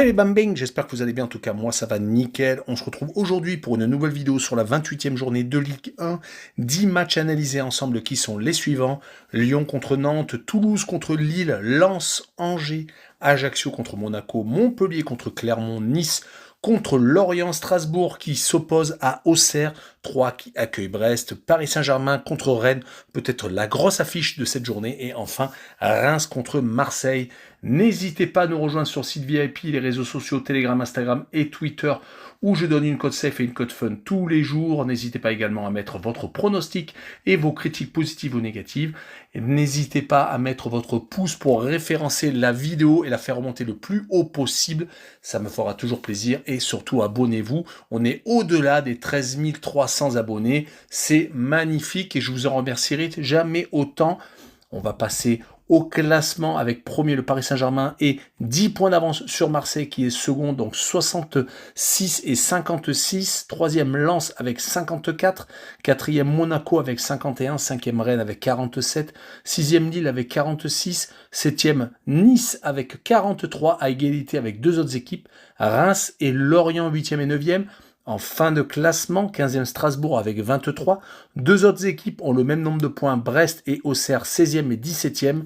Hey Bambing, j'espère que vous allez bien, en tout cas moi ça va nickel. On se retrouve aujourd'hui pour une nouvelle vidéo sur la 28e journée de Ligue 1. 10 matchs analysés ensemble qui sont les suivants. Lyon contre Nantes, Toulouse contre Lille, Lens, Angers, Ajaccio contre Monaco, Montpellier contre Clermont, Nice contre Lorient, Strasbourg qui s'oppose à Auxerre, 3 qui accueille Brest, Paris Saint-Germain contre Rennes, peut-être la grosse affiche de cette journée, et enfin Reims contre Marseille. N'hésitez pas à nous rejoindre sur le site VIP, les réseaux sociaux, Telegram, Instagram et Twitter, où je donne une code safe et une code fun tous les jours. N'hésitez pas également à mettre votre pronostic et vos critiques positives ou négatives. Et n'hésitez pas à mettre votre pouce pour référencer la vidéo et la faire remonter le plus haut possible. Ça me fera toujours plaisir. Et surtout, abonnez-vous. On est au-delà des 13 300 abonnés. C'est magnifique et je vous en remercierai jamais autant. On va passer au classement avec premier le Paris Saint-Germain et 10 points d'avance sur Marseille qui est second, donc 66 et 56. Troisième Lens avec 54. Quatrième Monaco avec 51. Cinquième Rennes avec 47. Sixième Lille avec 46. Septième Nice avec 43 à égalité avec deux autres équipes. Reims et Lorient 8e et 9e. En fin de classement, 15e Strasbourg avec 23. Deux autres équipes ont le même nombre de points, Brest et Auxerre 16e et 17e.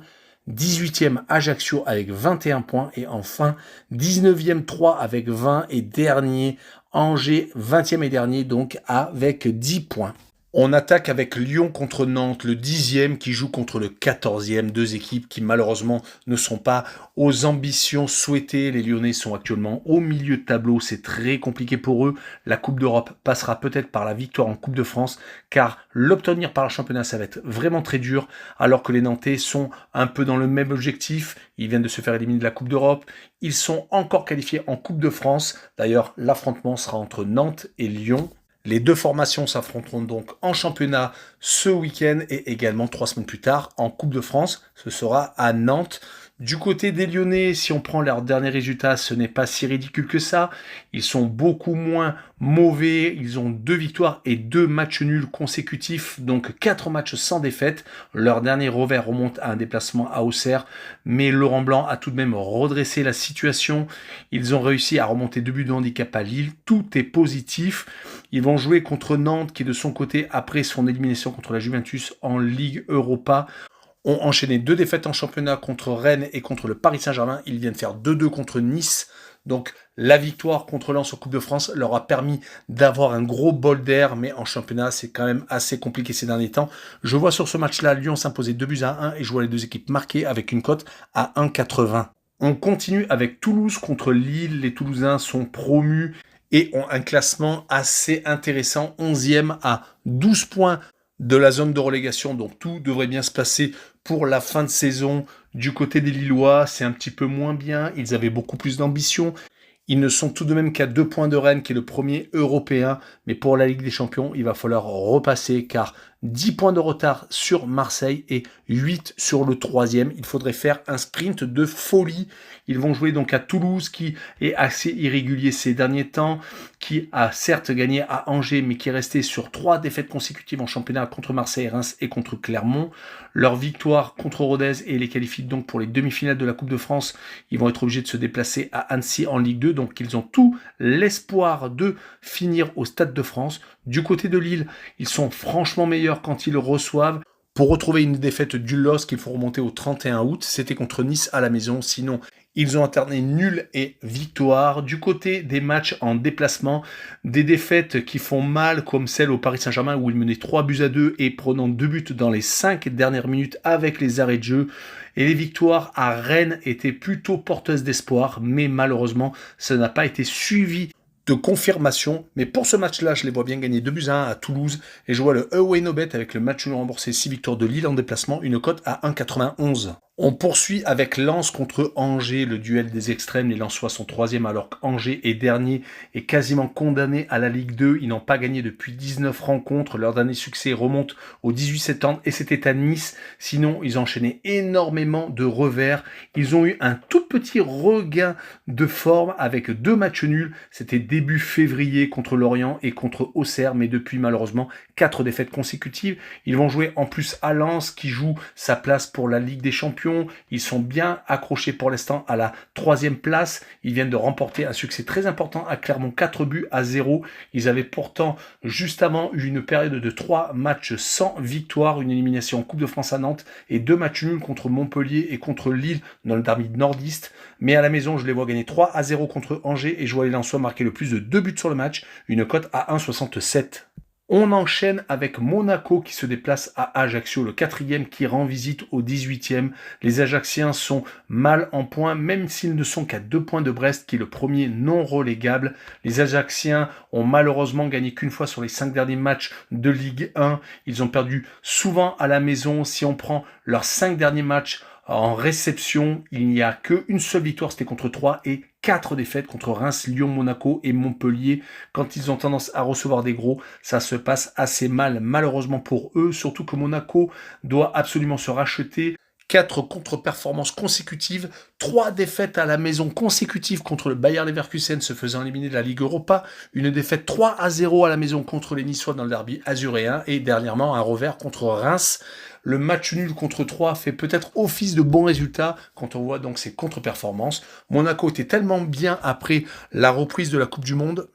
18e Ajaccio avec 21 points. Et enfin, 19e 3 avec 20 et dernier Angers 20e et dernier donc avec 10 points. On attaque avec Lyon contre Nantes, le 10e qui joue contre le 14e. Deux équipes qui malheureusement ne sont pas aux ambitions souhaitées. Les Lyonnais sont actuellement au milieu de tableau. C'est très compliqué pour eux. La Coupe d'Europe passera peut-être par la victoire en Coupe de France, car l'obtenir par le championnat, ça va être vraiment très dur. Alors que les Nantais sont un peu dans le même objectif. Ils viennent de se faire éliminer de la Coupe d'Europe. Ils sont encore qualifiés en Coupe de France. D'ailleurs, l'affrontement sera entre Nantes et Lyon. Les deux formations s'affronteront donc en championnat ce week-end et également 3 semaines plus tard en Coupe de France. Ce sera à Nantes. Du côté des Lyonnais, si on prend leurs derniers résultats, ce n'est pas si ridicule que ça. Ils sont beaucoup moins mauvais. Ils ont 2 victoires et 2 matchs nuls consécutifs, donc 4 matchs sans défaite. Leur dernier revers remonte à un déplacement à Auxerre, mais Laurent Blanc a tout de même redressé la situation. Ils ont réussi à remonter 2 buts de handicap à Lille. Tout est positif. Ils vont jouer contre Nantes, qui de son côté, après son élimination contre la Juventus en Ligue Europa, ont enchaîné 2 défaites en championnat contre Rennes et contre le Paris Saint-Germain. Ils viennent faire 2-2 contre Nice. Donc la victoire contre Lens en Coupe de France leur a permis d'avoir un gros bol d'air, mais en championnat c'est quand même assez compliqué ces derniers temps. Je vois sur ce match-là Lyon s'imposer 2-1 et je vois les deux équipes marquées avec une cote à 1,80. On continue avec Toulouse contre Lille. Les Toulousains sont promus et ont un classement assez intéressant, 11e à 12 points de la zone de relégation, donc tout devrait bien se passer pour la fin de saison. Du côté des Lillois, c'est un petit peu moins bien, ils avaient beaucoup plus d'ambition. Ils ne sont tout de même qu'à 2 points de Rennes, qui est le premier européen, mais pour la Ligue des Champions, il va falloir repasser, car 10 points de retard sur Marseille et 8 sur le 3e. Il faudrait faire un sprint de folie. Ils vont jouer donc à Toulouse, qui est assez irrégulier ces derniers temps, qui a certes gagné à Angers, mais qui est resté sur 3 défaites consécutives en championnat contre Marseille, Reims et contre Clermont. Leur victoire contre Rodez et les qualifie donc pour les demi-finales de la Coupe de France. Ils vont être obligés de se déplacer à Annecy en Ligue 2, donc ils ont tout l'espoir de finir au Stade de France. Du côté de Lille, ils sont franchement meilleurs quand ils reçoivent. Pour retrouver une défaite du LOSC qu'il faut remonter au 31 août, c'était contre Nice à la maison. Sinon, ils ont alterné nul et victoire. Du côté des matchs en déplacement, des défaites qui font mal, comme celle au Paris Saint-Germain où ils menaient 3-2 et prenant 2 buts dans les 5 dernières minutes avec les arrêts de jeu. Et les victoires à Rennes étaient plutôt porteuses d'espoir, mais malheureusement, ça n'a pas été suivi de confirmation, mais pour ce match-là, je les vois bien gagner 2-1 à Toulouse, et je vois le Away No Bet avec le match nul remboursé 6 victoires de Lille en déplacement, une cote à 1,91. On poursuit avec Lens contre Angers, le duel des extrêmes. Les Lensois sont 3e alors qu'Angers est dernier et quasiment condamné à la Ligue 2. Ils n'ont pas gagné depuis 19 rencontres. Leur dernier succès remonte au 18 septembre et c'était à Nice. Sinon, ils ont enchaîné énormément de revers. Ils ont eu un tout petit regain de forme avec 2 matchs nuls. C'était début février contre Lorient et contre Auxerre, mais depuis malheureusement 4 défaites consécutives. Ils vont jouer en plus à Lens qui joue sa place pour la Ligue des Champions. champions. Ils sont bien accrochés pour l'instant à la 3e place. Ils viennent de remporter un succès très important à Clermont, 4-0. Ils avaient pourtant juste avant eu une période de 3 matchs sans victoire, une élimination en Coupe de France à Nantes et 2 matchs nuls contre Montpellier et contre Lille dans le derby nordiste. Mais à la maison, je les vois gagner 3-0 contre Angers et je vois les Lensois marquer le plus de 2 buts sur le match, une cote à 1,67. On enchaîne avec Monaco qui se déplace à Ajaccio, le 4e qui rend visite au 18e. Les Ajacciens sont mal en points, même s'ils ne sont qu'à 2 points de Brest, qui est le premier non relégable. Les Ajacciens ont malheureusement gagné qu'une fois sur les 5 derniers matchs de Ligue 1. Ils ont perdu souvent à la maison. Si on prend leurs 5 derniers matchs en réception, il n'y a qu'une seule victoire, c'était contre 3 et 4 défaites contre Reims, Lyon, Monaco et Montpellier. Quand ils ont tendance à recevoir des gros, ça se passe assez mal, malheureusement pour eux, surtout que Monaco doit absolument se racheter. 4 contre-performances consécutives, 3 défaites à la maison consécutives contre le Bayer Leverkusen se faisant éliminer de la Ligue Europa, une défaite 3-0 à la maison contre les Niçois dans le derby azuréen et dernièrement un revers contre Reims. Le match nul contre 3 fait peut-être office de bon résultat quand on voit donc ces contre-performances. Monaco était tellement bien après la reprise de la Coupe du Monde,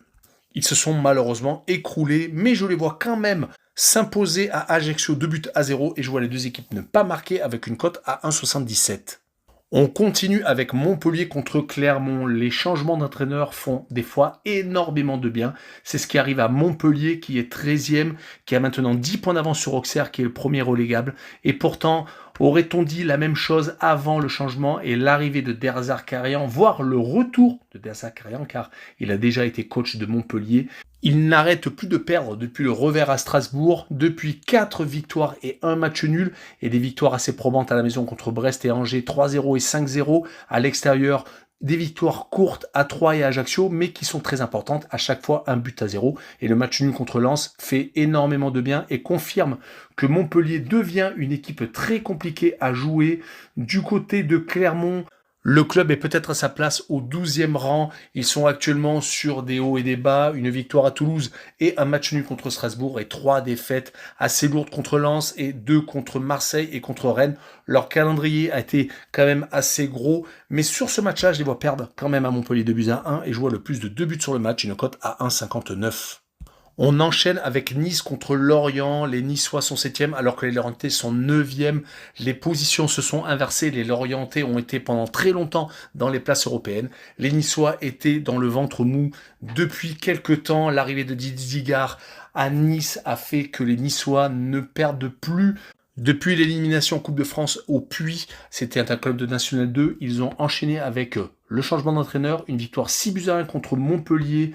ils se sont malheureusement écroulés, mais je les vois quand même s'imposer à Ajaccio 2-0 et je vois les deux équipes ne pas marquer avec une cote à 1,77. On continue avec Montpellier contre Clermont. Les changements d'entraîneur font des fois énormément de bien. C'est ce qui arrive à Montpellier qui est 13e, qui a maintenant 10 points d'avance sur Auxerre qui est le premier relégable. Et pourtant, aurait-on dit la même chose avant le changement et l'arrivée de Derzakarian, voire le retour de Derzakarian, car il a déjà été coach de Montpellier. Il n'arrête plus de perdre depuis le revers à Strasbourg, depuis 4 victoires et 1 match nul, et des victoires assez probantes à la maison contre Brest et Angers, 3-0 et 5-0, à l'extérieur, des victoires courtes à 3 et à Ajaccio, mais qui sont très importantes, à chaque fois 1-0, et le match nul contre Lens fait énormément de bien et confirme que Montpellier devient une équipe très compliquée à jouer. Du côté de Clermont, le club est peut-être à sa place au 12e rang. Ils sont actuellement sur des hauts et des bas. Une victoire à Toulouse et un match nul contre Strasbourg et 3 défaites assez lourdes contre Lens et 2 contre Marseille et contre Rennes. Leur calendrier a été quand même assez gros. Mais sur ce match-là, je les vois perdre quand même à Montpellier 2-1 et je vois le plus de 2 buts sur le match, une cote à 1,59. On enchaîne avec Nice contre Lorient. Les Niçois sont 7e alors que les Lorientais sont 9e. Les positions se sont inversées. Les Lorientais ont été pendant très longtemps dans les places européennes. Les Niçois étaient dans le ventre mou depuis quelque temps. L'arrivée de Didier Digard à Nice a fait que les Niçois ne perdent plus. Depuis l'élimination en Coupe de France au Puy, c'était un club de National 2. Ils ont enchaîné avec le changement d'entraîneur, une victoire 6-1 contre Montpellier,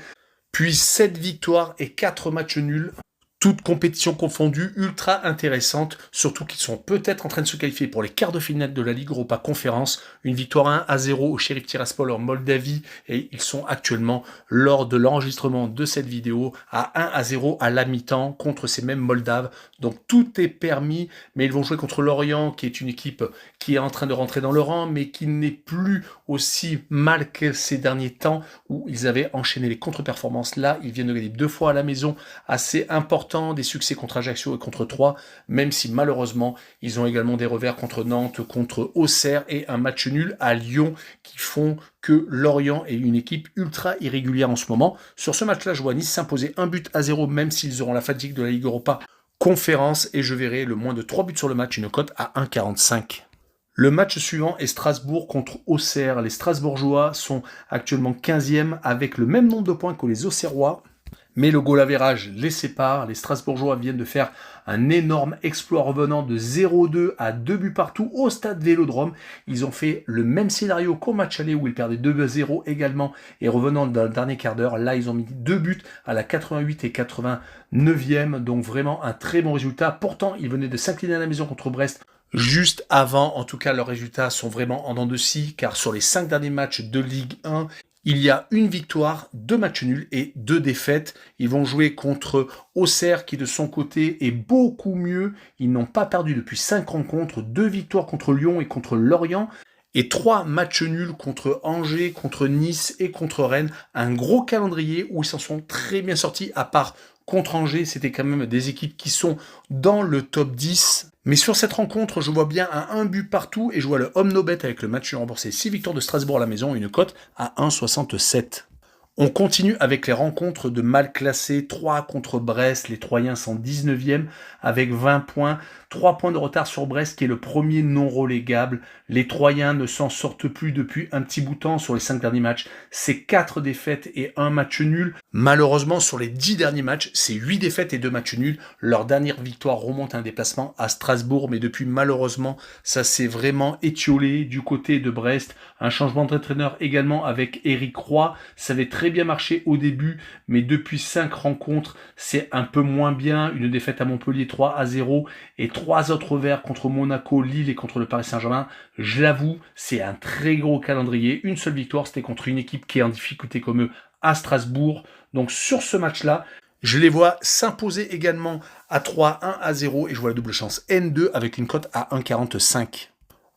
puis 7 victoires et 4 matchs nuls, toutes compétitions confondues, ultra intéressantes, surtout qu'ils sont peut-être en train de se qualifier pour les quarts de finale de la Ligue Europa Conférence, une victoire 1-0 au Sheriff Tiraspol en Moldavie, et ils sont actuellement, lors de l'enregistrement de cette vidéo, à 1-0 à la mi-temps contre ces mêmes Moldaves. Donc tout est permis, mais ils vont jouer contre Lorient, qui est une équipe qui est en train de rentrer dans le rang, mais qui n'est plus aussi mal que ces derniers temps, où ils avaient enchaîné les contre-performances. Là, ils viennent de gagner 2 fois à la maison, assez important, des succès contre Ajaccio et contre Troyes, même si malheureusement, ils ont également des revers contre Nantes, contre Auxerre et un match nul à Lyon qui font que Lorient est une équipe ultra irrégulière en ce moment. Sur ce match-là, je vois Nice s'imposer 1-0, même s'ils auront la fatigue de la Ligue Europa Conférence, et je verrai le moins de 3 buts sur le match, une cote à 1,45. Le match suivant est Strasbourg contre Auxerre. Les Strasbourgeois sont actuellement 15e avec le même nombre de points que les Auxerrois, mais le goal average les sépare. Les Strasbourgeois viennent de faire un énorme exploit revenant de 0-2 à 2 buts partout au stade Vélodrome. Ils ont fait le même scénario qu'au match aller où ils perdaient 2-0 également, et revenant dans le dernier quart d'heure, là ils ont mis 2 buts à la 88 et 89e, donc vraiment un très bon résultat. Pourtant, ils venaient de s'incliner à la maison contre Brest juste avant. En tout cas, leurs résultats sont vraiment en dents de scie, car sur les 5 derniers matchs de Ligue 1, il y a une victoire, 2 matchs nuls et 2 défaites. Ils vont jouer contre Auxerre qui de son côté est beaucoup mieux. Ils n'ont pas perdu depuis 5 rencontres, 2 victoires contre Lyon et contre Lorient, et 3 matchs nuls contre Angers, contre Nice et contre Rennes. Un gros calendrier où ils s'en sont très bien sortis, à part contre Angers, c'était quand même des équipes qui sont dans le top 10. Mais sur cette rencontre, je vois bien un but partout et je vois le home no bet avec le match remboursé 6 victoires de Strasbourg à la maison et une cote à 1,67. On continue avec les rencontres de mal classés. 3 contre Brest, les Troyens sont 19e avec 20 points. 3 points de retard sur Brest qui est le premier non relégable. Les Troyens ne s'en sortent plus depuis un petit bout de temps sur les 5 derniers matchs. C'est 4 défaites et 1 match nul. Malheureusement, sur les 10 derniers matchs, c'est 8 défaites et 2 matchs nuls. Leur dernière victoire remonte à un déplacement à Strasbourg, mais depuis, malheureusement, ça s'est vraiment étiolé du côté de Brest. Un changement d'entraîneur également avec Éric Roy. Ça avait très bien marché au début, mais depuis 5 rencontres, c'est un peu moins bien. Une défaite à Montpellier 3-0 et 3 autres revers contre Monaco, Lille et contre le Paris Saint-Germain. Je l'avoue, c'est un très gros calendrier. Une seule victoire, c'était contre une équipe qui est en difficulté comme eux à Strasbourg. Donc sur ce match-là, je les vois s'imposer également à 3-1-0 et je vois la double chance N2 avec une cote à 1,45.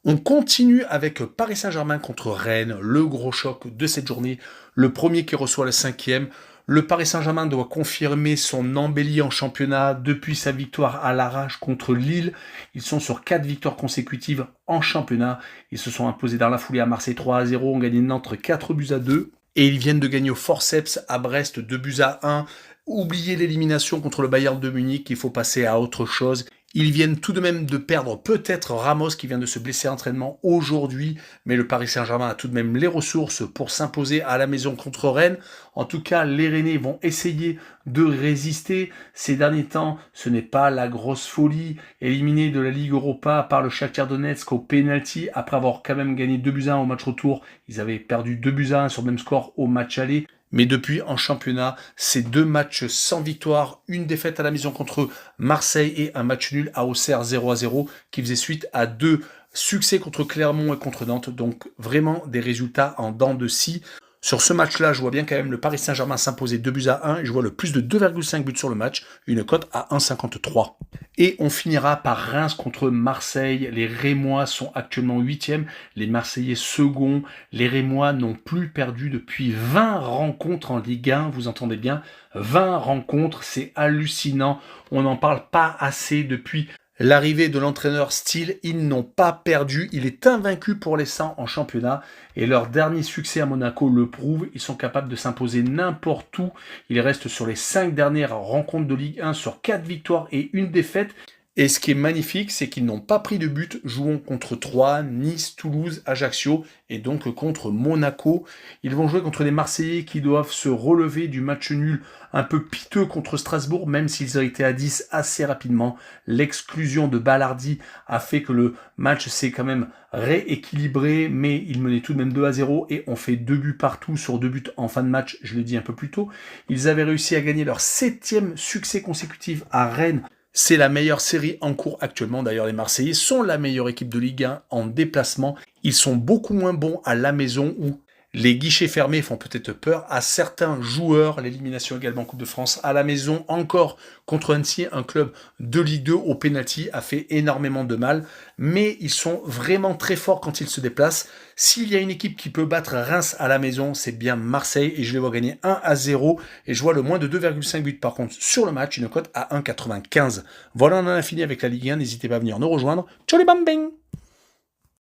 On continue avec Paris Saint-Germain contre Rennes, le gros choc de cette journée. Le premier qui reçoit le 5e. Le Paris Saint-Germain doit confirmer son embellie en championnat depuis sa victoire à l'arrache contre Lille. Ils sont sur 4 victoires consécutives en championnat. Ils se sont imposés dans la foulée à Marseille 3-0, ont gagné Nantes 4-2. Et ils viennent de gagner au forceps à Brest 2-1. Oubliez l'élimination contre le Bayern de Munich, il faut passer à autre chose. Ils viennent tout de même de perdre peut-être Ramos qui vient de se blesser à l'entraînement aujourd'hui, mais le Paris Saint-Germain a tout de même les ressources pour s'imposer à la maison contre Rennes. En tout cas, les Rennais vont essayer de résister. Ces derniers temps, ce n'est pas la grosse folie. Éliminés de la Ligue Europa par le Shakhtar Donetsk au penalty, après avoir quand même gagné 2-1 au match retour, ils avaient perdu 2-1 sur le même score au match aller. Mais depuis, en championnat, c'est 2 matchs sans victoire, une défaite à la maison contre Marseille et un match nul à Auxerre 0-0 qui faisait suite à 2 succès contre Clermont et contre Nantes. Donc vraiment des résultats en dents de scie. Sur ce match-là, je vois bien quand même le Paris Saint-Germain s'imposer 2-1 et je vois le plus de 2,5 buts sur le match, une cote à 1,53. Et on finira par Reims contre Marseille. Les Rémois sont actuellement 8e, les Marseillais second. Les Rémois n'ont plus perdu depuis 20 rencontres en Ligue 1, vous entendez bien, 20 rencontres, c'est hallucinant. On n'en parle pas assez depuis l'arrivée de l'entraîneur Steele. Ils n'ont pas perdu, il est invaincu pour l'instant en championnat et leur dernier succès à Monaco le prouve, ils sont capables de s'imposer n'importe où. Ils restent sur les 5 dernières rencontres de Ligue 1 sur 4 victoires et 1 défaite. Et ce qui est magnifique, c'est qu'ils n'ont pas pris de but, jouant contre Troyes, Nice, Toulouse, Ajaccio et donc contre Monaco. Ils vont jouer contre les Marseillais qui doivent se relever du match nul un peu piteux contre Strasbourg, même s'ils ont été à 10 assez rapidement. L'exclusion de Ballardi a fait que le match s'est quand même rééquilibré, mais ils menaient tout de même 2-0 et ont fait 2 buts partout sur 2 buts en fin de match, je l'ai dit un peu plus tôt. Ils avaient réussi à gagner leur 7e succès consécutif à Rennes. C'est la meilleure série en cours actuellement. D'ailleurs, les Marseillais sont la meilleure équipe de Ligue 1 en déplacement. Ils sont beaucoup moins bons à la maison où les guichets fermés font peut-être peur à certains joueurs. L'élimination également en Coupe de France à la maison, encore contre Annecy, un club de Ligue 2 au penalty, a fait énormément de mal. Mais ils sont vraiment très forts quand ils se déplacent. S'il y a une équipe qui peut battre Reims à la maison, c'est bien Marseille. Et je les vois gagner 1-0. Et je vois le moins de 2,5 buts par contre sur le match, une cote à 1,95. Voilà, on en a fini avec la Ligue 1. N'hésitez pas à venir nous rejoindre. Ciao les bambins!